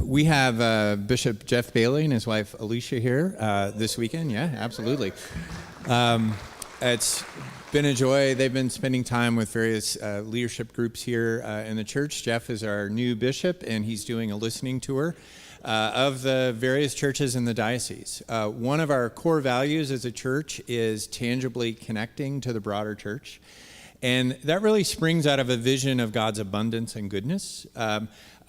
we have Bishop Jeff Bailey and his wife Alicia here this weekend. Yeah, absolutely. It's been a joy. They've been spending time with various leadership groups here in the church. Jeff is our new bishop, and he's doing a listening tour of the various churches in the diocese. One of our core values as a church is tangibly connecting to the broader church. And that really springs out of a vision of God's abundance and goodness.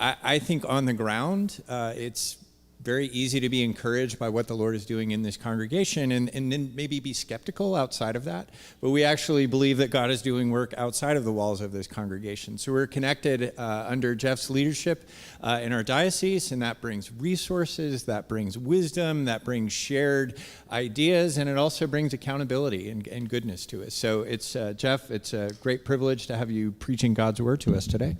I think on the ground, it's very easy to be encouraged by what the Lord is doing in this congregation and then maybe be skeptical outside of that. But we actually believe that God is doing work outside of the walls of this congregation. So we're connected under Jeff's leadership in our diocese, and that brings resources, that brings wisdom, that brings shared ideas, and it also brings accountability and goodness to us. So it's Jeff, it's a great privilege to have you preaching God's word to us today.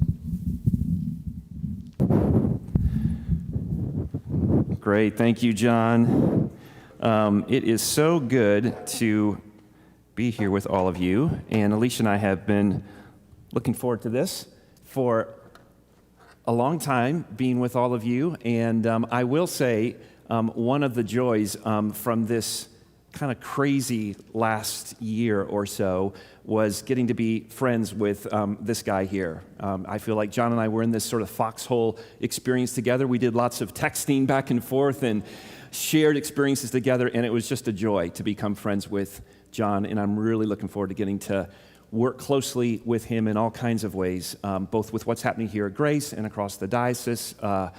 Great. Thank you, John. It is so good to be here with all of you. And Alicia and I have been looking forward to this for a long time, being with all of you. And I will say one of the joys from this kind of crazy last year or so was getting to be friends with this guy here. I feel like John and I were in this sort of foxhole experience together. We did lots of texting back and forth and shared experiences together, and it was just a joy to become friends with John, and I'm really looking forward to getting to work closely with him in all kinds of ways, both with what's happening here at Grace and across the diocese, so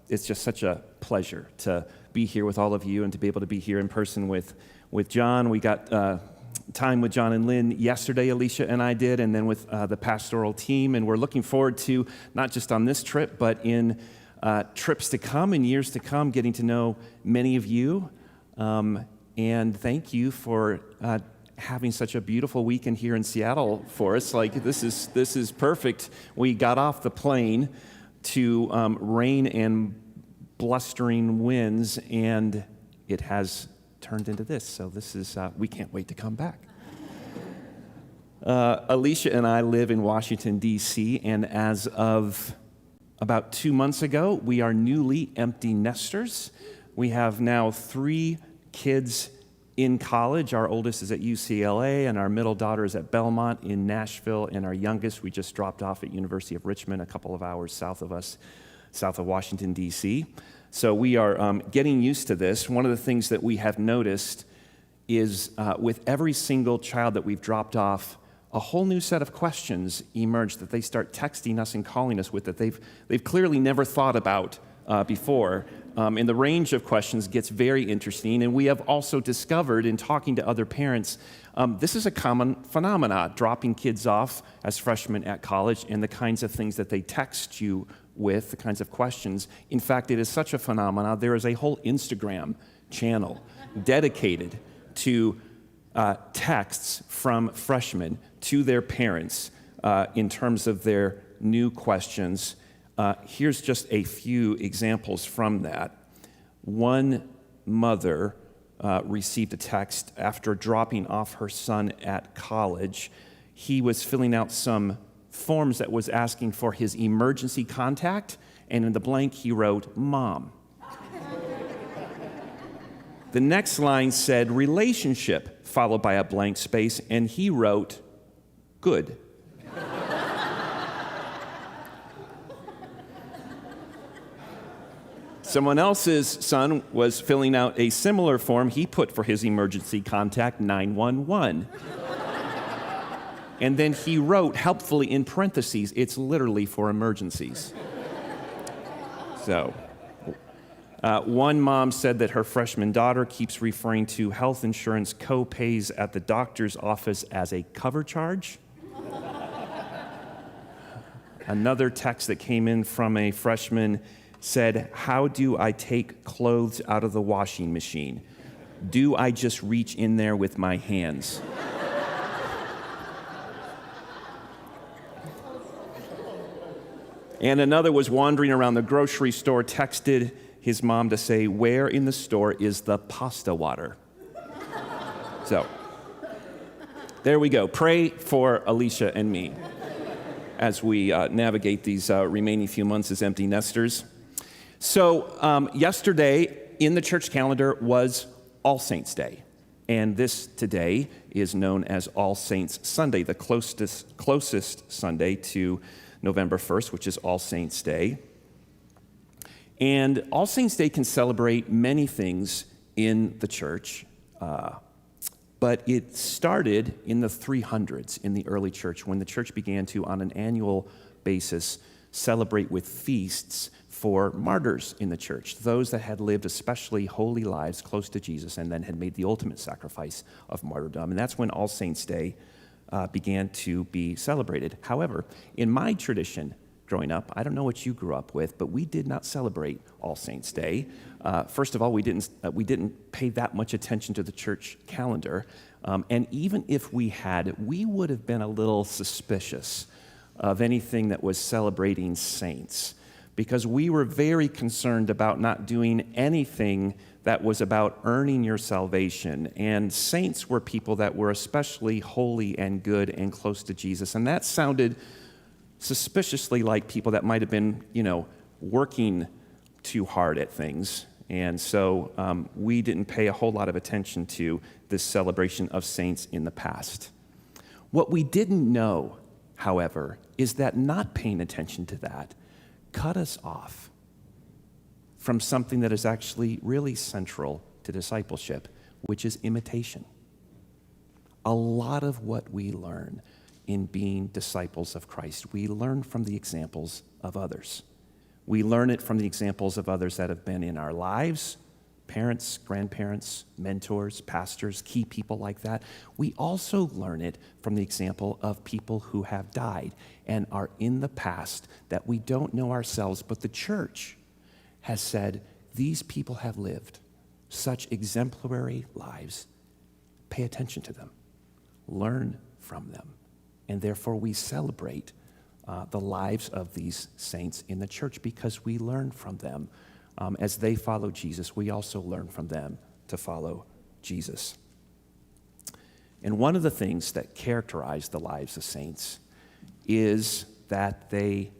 it's just such a pleasure to be here with all of you and to be able to be here in person with John. We got time with John and Lynn yesterday, Alicia and I did, and then with the pastoral team, and we're looking forward to, not just on this trip, but in trips to come and years to come, getting to know many of you, and thank you for having such a beautiful weekend here in Seattle for us. Like, this is perfect. We got off the plane to rain and blustering winds, and it has turned into this. So this is, we can't wait to come back. Alicia and I live in Washington, D.C., and as of about 2 months ago, we are newly empty nesters. We have now 3 kids in college. Our oldest is at UCLA, and our middle daughter is at Belmont in Nashville, and our youngest we just dropped off at University of Richmond, a couple of hours south of us, south of Washington, D.C. So we are getting used to this. One of the things that we have noticed is with every single child that we've dropped off, a whole new set of questions emerge that they start texting us and calling us with that they've clearly never thought about before. And the range of questions gets very interesting. And we have also discovered in talking to other parents, this is a common phenomenon, dropping kids off as freshmen at college and the kinds of things that they text you with, the kinds of questions. In fact, it is such a phenomenon, there is a whole Instagram channel dedicated to texts from freshmen to their parents in terms of their new questions. Here's just a few examples from that. One mother received a text after dropping off her son at college. He was filling out some forms that was asking for his emergency contact, and in the blank he wrote, "Mom." The next line said, "relationship," followed by a blank space, and he wrote, "Good." Someone else's son was filling out a similar form. He put for his emergency contact 911. And then he wrote, helpfully in parentheses, "It's literally for emergencies." So, one mom said that her freshman daughter keeps referring to health insurance co-pays at the doctor's office as a cover charge. Another text that came in from a freshman said, "How do I take clothes out of the washing machine? Do I just reach in there with my hands?" And another was wandering around the grocery store, texted his mom to say, "Where in the store is the pasta water?" So, there we go. Pray for Alicia and me. as we navigate these remaining few months as empty nesters. So yesterday in the church calendar was All Saints' Day. And this today is known as All Saints Sunday, the closest Sunday to November 1st, which is All Saints' Day. And All Saints' Day can celebrate many things in the church, but it started in the 300s in the early church when the church began to, on an annual basis, celebrate with feasts for martyrs in the church, those that had lived especially holy lives close to Jesus and then had made the ultimate sacrifice of martyrdom. And that's when All Saints' Day began to be celebrated. However, in my tradition growing up, I don't know what you grew up with, but we did not celebrate All Saints' Day. First of all, we didn't pay that much attention to the church calendar. And even if we had, we would have been a little suspicious of anything that was celebrating saints, because we were very concerned about not doing anything that was about earning your salvation. And saints were people that were especially holy and good and close to Jesus. And that sounded suspiciously like people that might have been, working too hard at things. And so we didn't pay a whole lot of attention to this celebration of saints in the past. What we didn't know, however, is that not paying attention to that cut us off from something that is actually really central to discipleship, which is imitation. A lot of what we learn in being disciples of Christ, we learn from the examples of others. We learn it from the examples of others that have been in our lives, parents, grandparents, mentors, pastors, key people like that. We also learn it from the example of people who have died and are in the past that we don't know ourselves, but the church has said, these people have lived such exemplary lives. Pay attention to them. Learn from them. And therefore we celebrate the lives of these saints in the church because we learn from them. As they follow Jesus, we also learn from them to follow Jesus. And one of the things that characterize the lives of saints is that they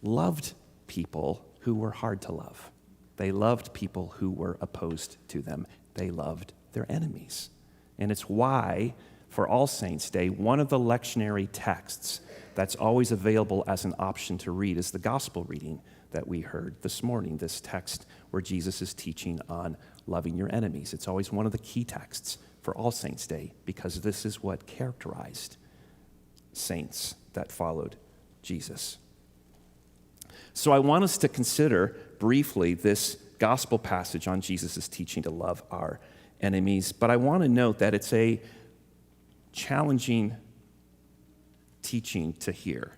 loved people who were hard to love. They loved people who were opposed to them. They loved their enemies. And it's why, for All Saints' Day, one of the lectionary texts that's always available as an option to read is the gospel reading that we heard this morning, this text where Jesus is teaching on loving your enemies. It's always one of the key texts for All Saints' Day because this is what characterized saints that followed Jesus. So I want us to consider briefly this gospel passage on Jesus' teaching to love our enemies, but I want to note that it's a challenging teaching to hear.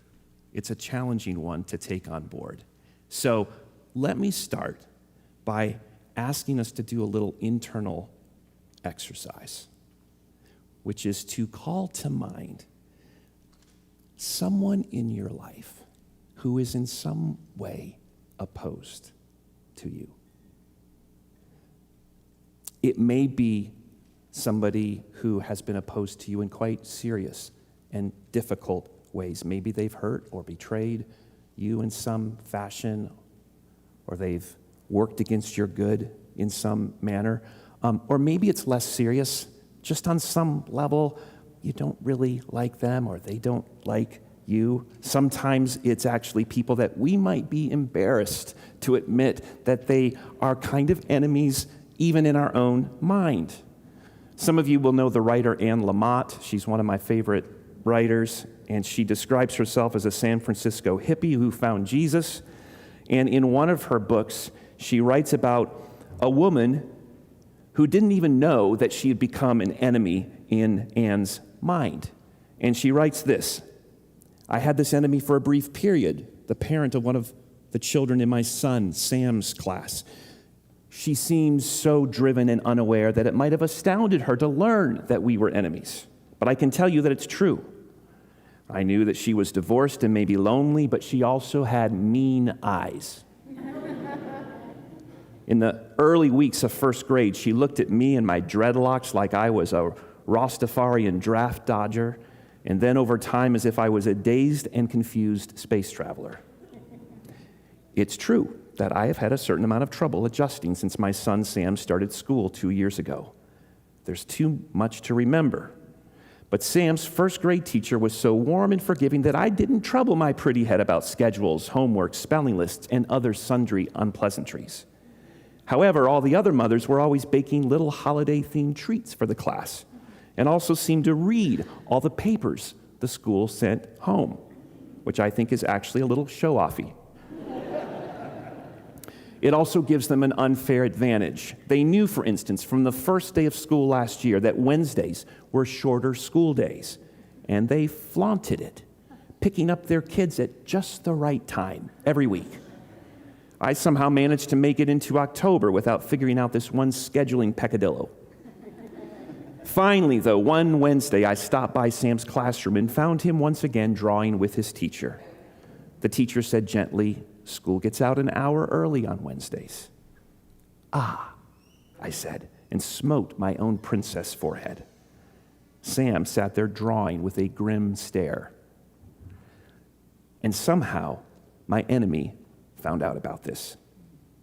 It's a challenging one to take on board. So let me start by asking us to do a little internal exercise, which is to call to mind someone in your life who is in some way opposed to you. It may be somebody who has been opposed to you in quite serious and difficult ways. Maybe they've hurt or betrayed you in some fashion, or they've worked against your good in some manner. Or maybe it's less serious, just on some level, you don't really like them or they don't like you. Sometimes it's actually people that we might be embarrassed to admit that they are kind of enemies even in our own mind. Some of you will know the writer Anne Lamott. She's one of my favorite writers, and she describes herself as a San Francisco hippie who found Jesus. And in one of her books, she writes about a woman who didn't even know that she had become an enemy in Anne's mind. And she writes this: I had this enemy for a brief period, the parent of one of the children in my son Sam's class. She seemed so driven and unaware that it might have astounded her to learn that we were enemies. But I can tell you that it's true. I knew that she was divorced and maybe lonely, but she also had mean eyes. In the early weeks of first grade, she looked at me and my dreadlocks like I was a Rastafarian draft dodger, and then over time as if I was a dazed and confused space traveler. It's true that I have had a certain amount of trouble adjusting since my son Sam started school 2 years ago. There's too much to remember. But Sam's first grade teacher was so warm and forgiving that I didn't trouble my pretty head about schedules, homework, spelling lists, and other sundry unpleasantries. However, all the other mothers were always baking little holiday-themed treats for the class and also seemed to read all the papers the school sent home, which I think is actually a little show-offy. It also gives them an unfair advantage. They knew, for instance, from the first day of school last year that Wednesdays were shorter school days, and they flaunted it, picking up their kids at just the right time every week. I somehow managed to make it into October without figuring out this one scheduling peccadillo. Finally, though, one Wednesday, I stopped by Sam's classroom and found him once again drawing with his teacher. The teacher said gently, "School gets out an hour early on Wednesdays." "Ah," I said, and smote my own princess forehead. Sam sat there drawing with a grim stare. And somehow, my enemy found out about this.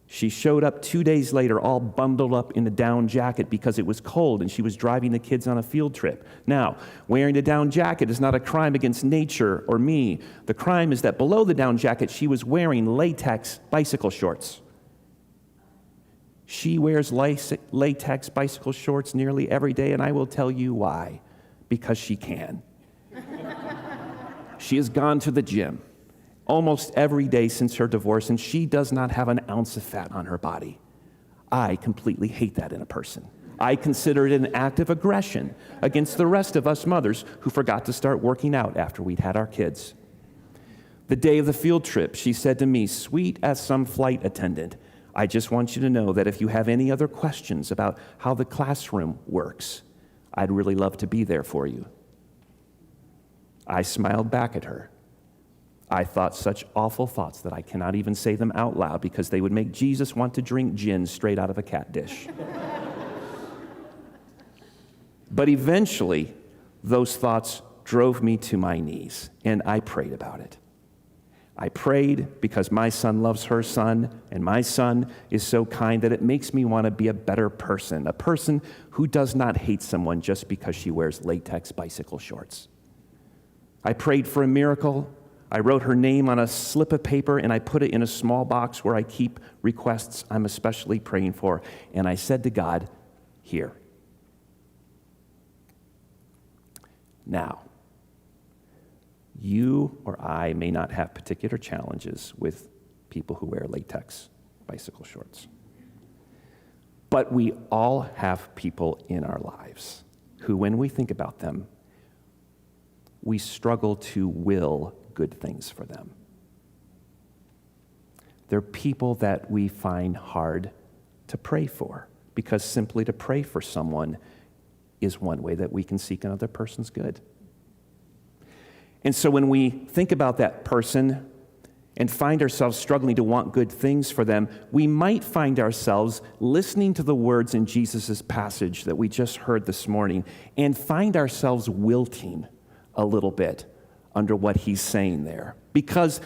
She showed up 2 days later, all bundled up in a down jacket because it was cold and she was driving the kids on a field trip. Now, wearing a down jacket is not a crime against nature or me. The crime is that below the down jacket, she was wearing latex bicycle shorts. She wears latex bicycle shorts nearly every day, and I will tell you why. Because she can. She has gone to the gym almost every day since her divorce, and she does not have an ounce of fat on her body. I completely hate that in a person. I consider it an act of aggression against the rest of us mothers who forgot to start working out after we'd had our kids. The day of the field trip, she said to me, sweet as some flight attendant, "I just want you to know that if you have any other questions about how the classroom works, I'd really love to be there for you." I smiled back at her. I thought such awful thoughts that I cannot even say them out loud because they would make Jesus want to drink gin straight out of a cat dish. But eventually, those thoughts drove me to my knees, and I prayed about it. I prayed because my son loves her son, and my son is so kind that it makes me want to be a better person, a person who does not hate someone just because she wears latex bicycle shorts. I prayed for a miracle. I wrote her name on a slip of paper, and I put it in a small box where I keep requests I'm especially praying for. And I said to God, "Here." Now, you or I may not have particular challenges with people who wear latex bicycle shorts. But we all have people in our lives who, when we think about them, we struggle to will good things for them. They're people that we find hard to pray for because simply to pray for someone is one way that we can seek another person's good. And so when we think about that person and find ourselves struggling to want good things for them, we might find ourselves listening to the words in Jesus' passage that we just heard this morning and find ourselves wilting a little bit under what he's saying there. Because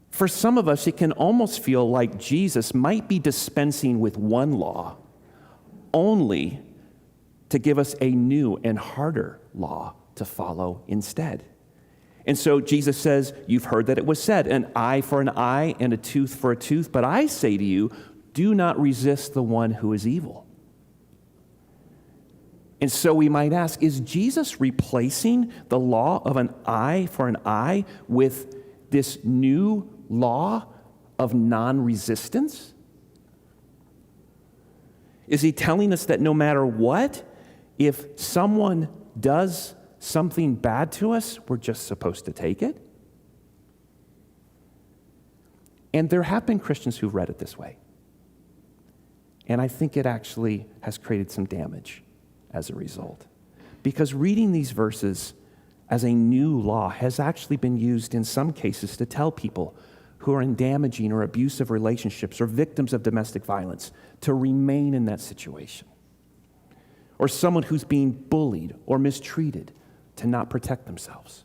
for some of us, it can almost feel like Jesus might be dispensing with one law only to give us a new and harder law to follow instead. And so Jesus says, you've heard that it was said, an eye for an eye and a tooth for a tooth, but I say to you, do not resist the one who is evil. And so we might ask, is Jesus replacing the law of an eye for an eye with this new law of non-resistance? Is he telling us that no matter what, if someone does something bad to us, we're just supposed to take it? And there have been Christians who've read it this way. And I think it actually has created some damage as a result. Because reading these verses as a new law has actually been used in some cases to tell people who are in damaging or abusive relationships or victims of domestic violence to remain in that situation. Or someone who's being bullied or mistreated to not protect themselves.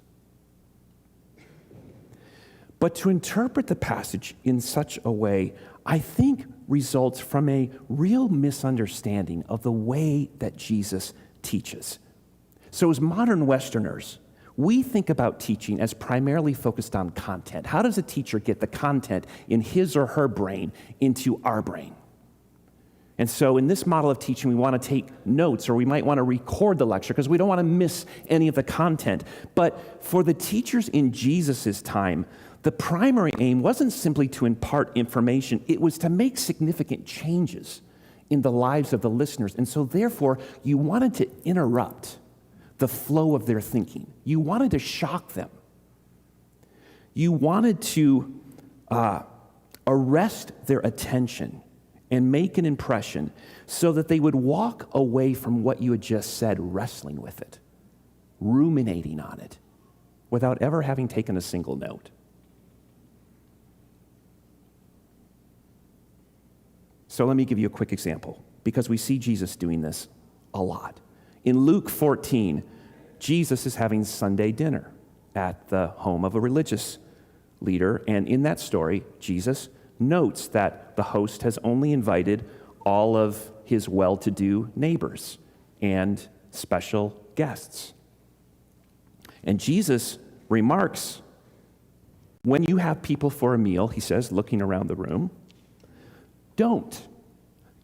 But to interpret the passage in such a way, I think results from a real misunderstanding of the way that Jesus teaches. So as modern Westerners, we think about teaching as primarily focused on content. How does a teacher get the content in his or her brain into our brain? And so in this model of teaching, we want to take notes, or we might want to record the lecture because we don't want to miss any of the content. But for the teachers in Jesus' time, the primary aim wasn't simply to impart information, it was to make significant changes in the lives of the listeners. And so therefore, you wanted to interrupt the flow of their thinking. You wanted to shock them. You wanted to arrest their attention and make an impression so that they would walk away from what you had just said, wrestling with it, ruminating on it, without ever having taken a single note. So let me give you a quick example, because we see Jesus doing this a lot. In Luke 14, Jesus is having Sunday dinner at the home of a religious leader, and in that story, Jesus notes that the host has only invited all of his well-to-do neighbors and special guests. And Jesus remarks, when you have people for a meal, he says, looking around the room, don't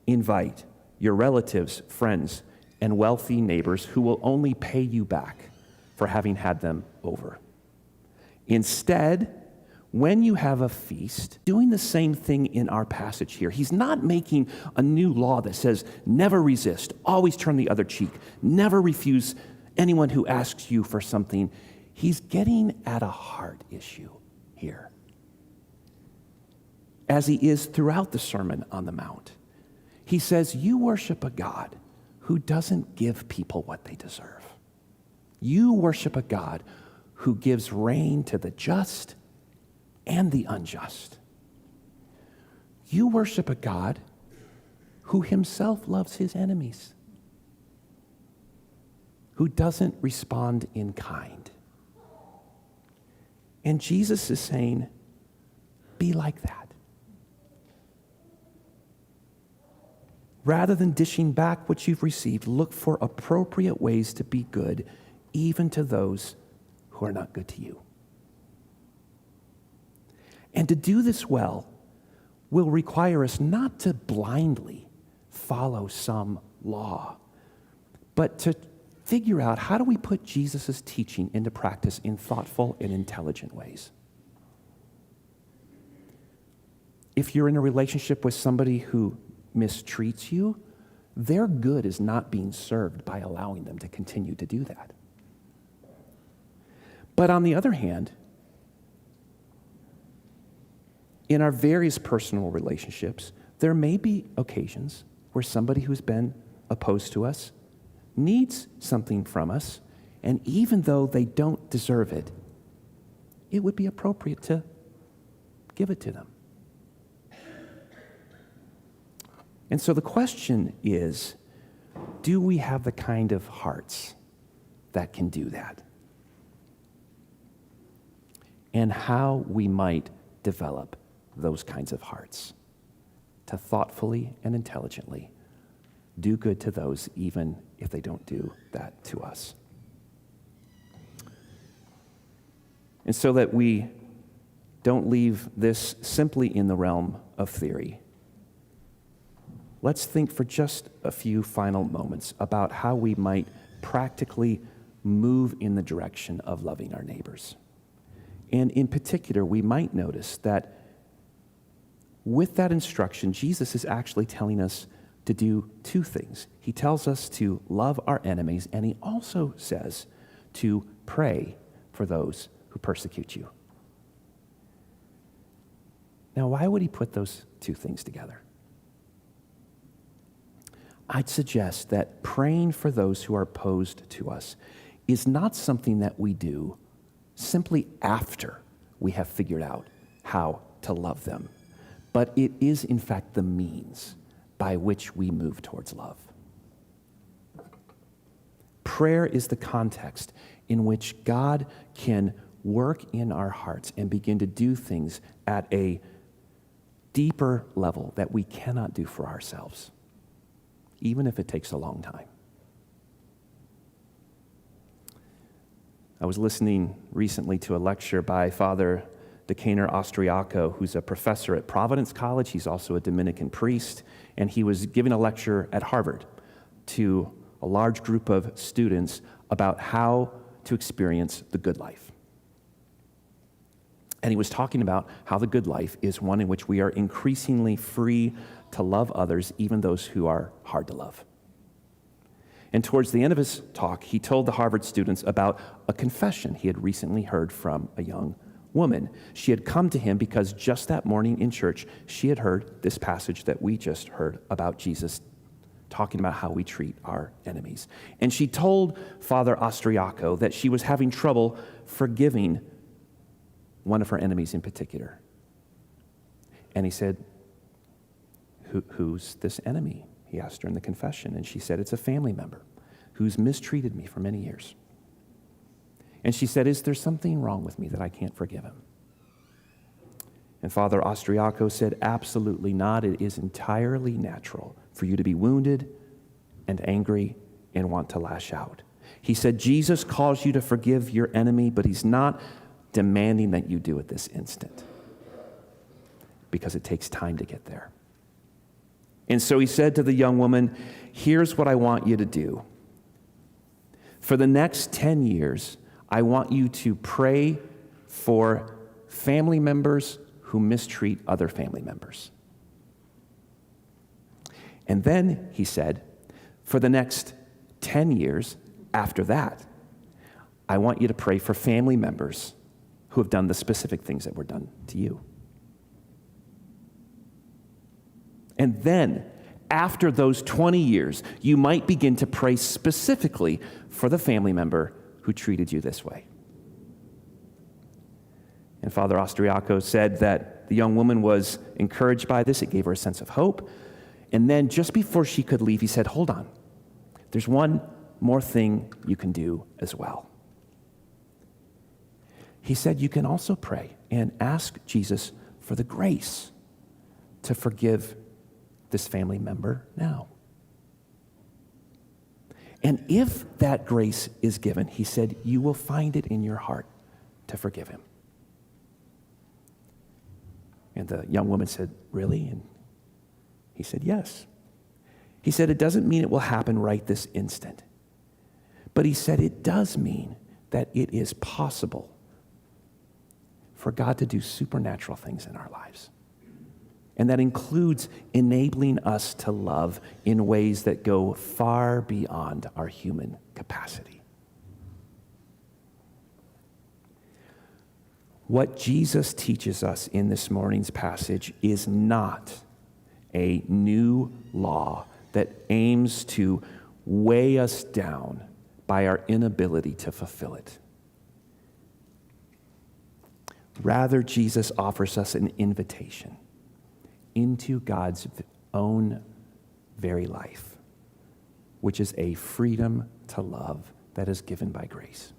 invite your relatives, friends, and wealthy neighbors who will only pay you back for having had them over. Instead, when you have a feast, doing the same thing in our passage here. He's not making a new law that says never resist, always turn the other cheek, never refuse anyone who asks you for something. He's getting at a heart issue here, as he is throughout the Sermon on the Mount. He says, you worship a God who doesn't give people what they deserve. You worship a God who gives rain to the just and the unjust. You worship a God who himself loves his enemies, who doesn't respond in kind. And Jesus is saying, be like that. Rather than dishing back what you've received, look for appropriate ways to be good, even to those who are not good to you. And to do this well will require us not to blindly follow some law, but to figure out, how do we put Jesus' teaching into practice in thoughtful and intelligent ways? If you're in a relationship with somebody who mistreats you, their good is not being served by allowing them to continue to do that. But on the other hand, in our various personal relationships, there may be occasions where somebody who's been opposed to us needs something from us, and even though they don't deserve it, it would be appropriate to give it to them. And so the question is, do we have the kind of hearts that can do that? And how we might develop those kinds of hearts to thoughtfully and intelligently do good to those, even if they don't do that to us. And so that we don't leave this simply in the realm of theory, let's think for just a few final moments about how we might practically move in the direction of loving our neighbors. And in particular, we might notice that with that instruction, Jesus is actually telling us to do two things. He tells us to love our enemies, and he also says to pray for those who persecute you. Now, why would he put those two things together? I'd suggest that praying for those who are opposed to us is not something that we do simply after we have figured out how to love them, but it is, in fact, the means by which we move towards love. Prayer is the context in which God can work in our hearts and begin to do things at a deeper level that we cannot do for ourselves, even if it takes a long time. I was listening recently to a lecture by Father Decaner Austriaco, who's a professor at Providence College. He's also a Dominican priest, and he was giving a lecture at Harvard to a large group of students about how to experience the good life. And he was talking about how the good life is one in which we are increasingly free to love others, even those who are hard to love. And towards the end of his talk, he told the Harvard students about a confession he had recently heard from a young woman. She had come to him because just that morning in church, she had heard this passage that we just heard about Jesus talking about how we treat our enemies. And she told Father Austriaco that she was having trouble forgiving one of her enemies in particular. And he said, Who's this enemy? He asked her in the confession, and she said, it's a family member who's mistreated me for many years. And she said, is there something wrong with me that I can't forgive him? And Father Austriaco said, absolutely not. It is entirely natural for you to be wounded and angry and want to lash out. He said, Jesus calls you to forgive your enemy, but he's not demanding that you do it this instant, because it takes time to get there. And so he said to the young woman, here's what I want you to do. For the next 10 years, I want you to pray for family members who mistreat other family members. And then, he said, for the next 10 years after that, I want you to pray for family members who have done the specific things that were done to you. And then, after those 20 years, you might begin to pray specifically for the family member who treated you this way. And Father Austriaco said that the young woman was encouraged by this. It gave her a sense of hope. And then just before she could leave, he said, hold on. There's one more thing you can do as well. He said, you can also pray and ask Jesus for the grace to forgive this family member now. And if that grace is given, he said, you will find it in your heart to forgive him. And the young woman said, really? And he said, yes. He said, it doesn't mean it will happen right this instant. But he said, it does mean that it is possible for God to do supernatural things in our lives. And that includes enabling us to love in ways that go far beyond our human capacity. What Jesus teaches us in this morning's passage is not a new law that aims to weigh us down by our inability to fulfill it. Rather, Jesus offers us an invitation into God's own very life, which is a freedom to love that is given by grace.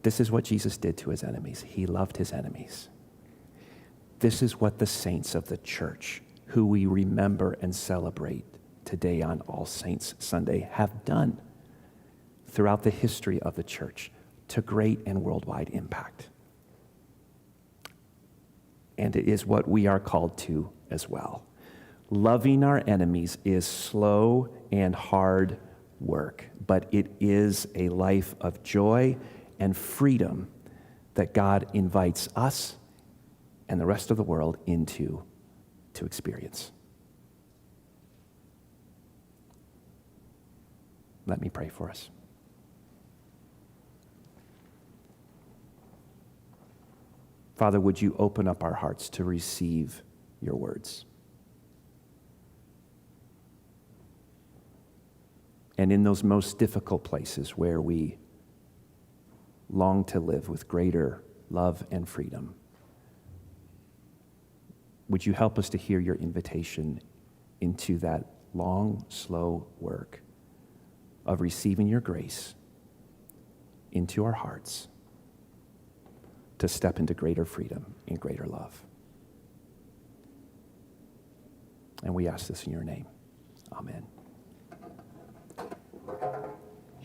This is what Jesus did to his enemies. He loved his enemies. This is what the saints of the church, who we remember and celebrate today on All Saints Sunday, have done throughout the history of the church to great and worldwide impact. And it is what we are called to as well. Loving our enemies is slow and hard work, but it is a life of joy and freedom that God invites us and the rest of the world into to experience. Let me pray for us. Father, would you open up our hearts to receive your words? And in those most difficult places where we long to live with greater love and freedom, would you help us to hear your invitation into that long, slow work of receiving your grace into our hearts to step into greater freedom and greater love. And we ask this in your name. Amen.